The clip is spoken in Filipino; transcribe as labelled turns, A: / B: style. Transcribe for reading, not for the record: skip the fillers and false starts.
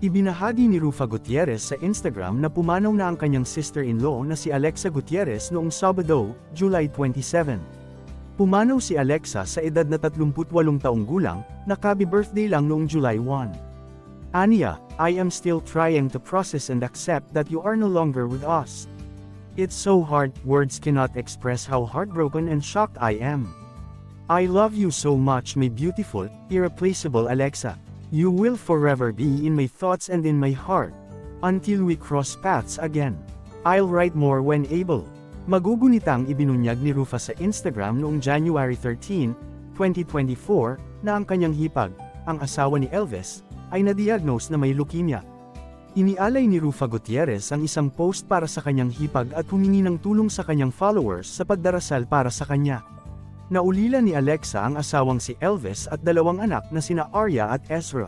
A: Ibinahagi ni Rufa Gutierrez sa Instagram na pumanaw na ang kanyang sister-in-law na si Alexa Gutierrez noong Sabado, July 27. Pumanaw si Alexa sa edad na 38 taong gulang, nakabi birthday lang noong July 1. Aniya, I am still trying to process and accept that you are no longer with us. It's so hard, words cannot express how heartbroken and shocked I am. I love you so much, my beautiful, irreplaceable Alexa. You will forever be in my thoughts and in my heart. Until we cross paths again. I'll write more when able. Magugunitang ibinunyag ni Rufa sa Instagram noong January 13, 2024, na ang kanyang hipag, ang asawa ni Elvis, ay na-diagnose na may leukemia. Inialay ni Rufa Gutierrez ang isang post para sa kanyang hipag at humingi ng tulong sa kanyang followers sa pagdarasal para sa kanya. Naulila ni Alexa ang asawang si Elvis at dalawang anak na sina Arya at Ezra.